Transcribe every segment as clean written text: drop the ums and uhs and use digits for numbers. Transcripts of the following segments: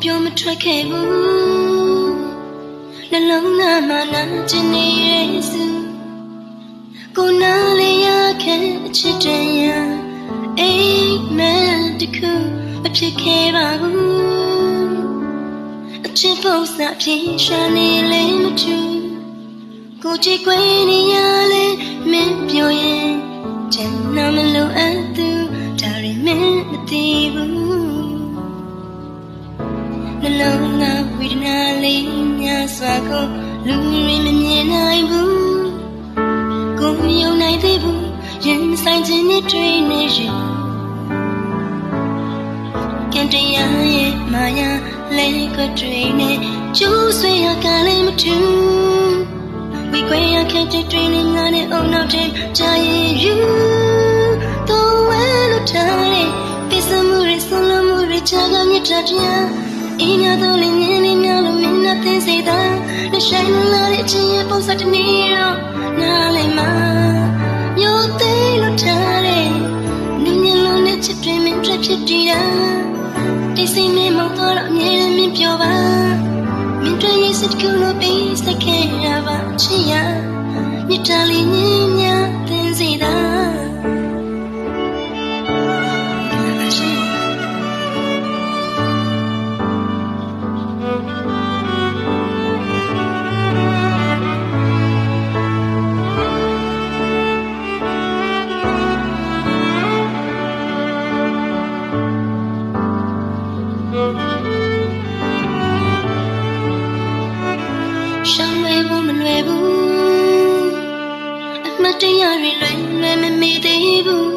ပြောမထွက်ခဲ့ဘူးနှလုံးသားမှာနာကျင်နေတဲ့စုကိုနားလေးရခဲ့အချစ်တရားအိမ်မက်တခုမဖြစ်ခဲ့ပါဘူးအချစ်ပုံစံပြေရှာနေလေမထူကိုကြည့်ခွေနေရလေမင်းပြောရင်ကျန်နာမလို့အပ်သူဒါရီမင်းမသိဘူးနှလုံးသားဝေဒနာလေးများစွာကိုလူတွေမမြင်နိုင်ဘူးကိုမယုံနိုင်သေးဘူးရင်ဆိုင်ခြင်းနဲ့တွေ့နေရင်ကံတရားရဲ့မာယာလဲခွတ်တွေနဲ့ကျိုးဆွေရကလည်းမထူဝေခွေရခဲ့တဲ့တွေ့နေငါနဲ့အုံနောက်တဲ့ကြာရင်ယူတော့ဝဲလို့ထားတဲ့ပစ္စမှုတွေဆုံးလို့မှုတွေချာကမြတ်တရားအင်းရတော့လည်းမြင်နေများလို့မင်းနဲ့သိစေတာလက်ဆိုင်လာတဲ့အချင်းရဲ့ပုံစံတနေ့တော့နားလိုက်မှာမျိုးသေးလို့ထားတဲ့နင်းညလုံးနဲ့ချစ်တွေမင်းတွေ့ဖြစ်တည်တာဒီစိတ်နဲ့မောင်းတော့အမြဲတမ်းမင်းပြောပါမင်းတွေ့ရဲ့စိတ်ကူလို့ပြီးစခဲ့ရပါချစ်ရမြတ်တာလေးညင်များသိစေတာရှောင်းလွယ်ဖို့မလွယ်ဘူးအမှတ်တရတွေလွယ်မမေ့သေးဘူး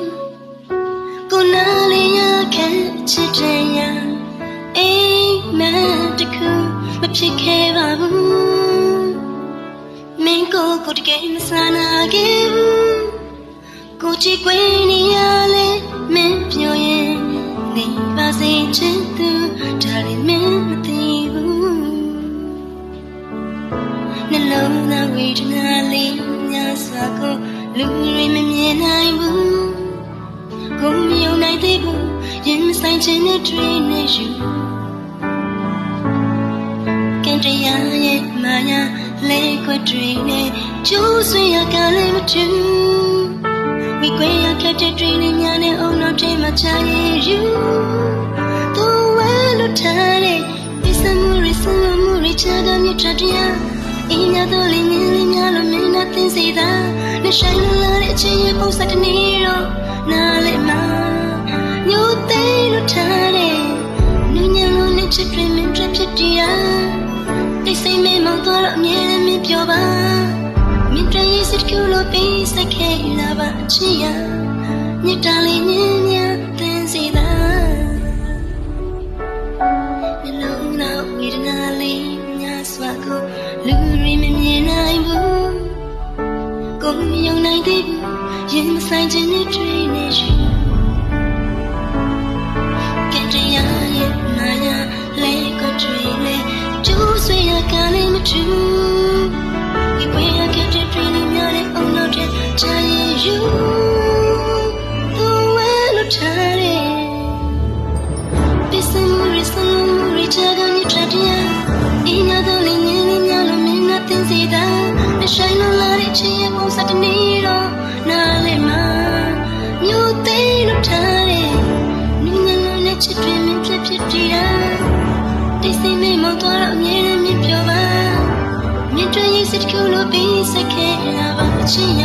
ကိုနားလေးရခဲ့ချစ်တရားအိမ်မက်တခုမဖြစ်ခဲ့ပါဘူးမင်းကိုတကယ်မဆန္ဒခဲ့ဘူးကိုကြည့်ခွေနေရလေမင်းပြောရင်နေပါစေချစ်သူဒါလည်းမင်းမသိဘူးနှလုံးသားဝေဒနာလေးများစွာကိုလူတွေမမြင်နိုင်ဘူးကိုမယုံနိုင်သေးဘူးရင်မဆိုင်ခြင်းနဲ့တွေ့နေယူကံတရားရဲ့မာယာလဲခွတ်တွေနဲ့ကျိုးဆွေရကလည်းမထူဝေခွေရခဲ့တဲ့တွေ့နေများနဲ့အုံနောက်ထဲမှာချရင်ယူသူဝဲလို့ထားတဲ့ပစ္စမှုတွေဆုံးမှုတွေချာကမြတ်တရားအင်းရတော့လေးမြင်လေးများလို့မင်းနဲ့သိစေတာလက်ဆိုင်လာတဲ့အချင်းရဲ့ပုံစံတနေ့တော့နားလိုက်မှာမျိုးသေးလို့ထားတဲ့နူးညံ့လို့နဲ့ချစ်တွေမင်းတွေ့ဖြစ်တည်တာတိတ်ဆိတ်မဲမောင်းတော့အမြဲတမ်းမပြောပါမင်းတွေ့ရဲ့စိတ်ကူလို့ပြီးစခဲ့လာပါအချစ်ရမြတ်တာလေးညင်များသိစေတာနှလုံးသားဝေဒနာလေးများစွာကိုလူတွေမမြင်နိုင်ဘူးကိုမယုံနိုင်သေးဘူးရင်မဆိုင်ခြင်းနဲ့တွေ့နေယူကံတရားရဲ့မာယာလဲကိုတွေ့လေကျိုးဆွေရကလည်းမထူဒီဝေရခဲ့တဲ့တွေ့နေများတဲ့အုံနောက်တဲ့ချာရင်ယူသူဝဲလို့ထားတဲ့ပစ္စမှုတွေဆုံးမှုတွေချာကမြတ်တရားအင်းရတော့လေးညင်လေးများလို့မင်းနဲ့သိစေတာလက်ဆိုင်လာတဲ့ချစ်ရဲ့ပုံစံတနေ့တော့နားလိုက်မှာမျိုးသေးလို့ထားတဲ့နူးညံ့လို့နဲ့ချစ်တွေမင်းဖြစ်တည်တာဒီစိတ်နဲ့မောင်းတော့အမြဲတမ်းမပြောပါမြတ်တွေ့ရဲ့စိတ်ကူလို့ပြီးစခဲ့လာပါချစ်ရ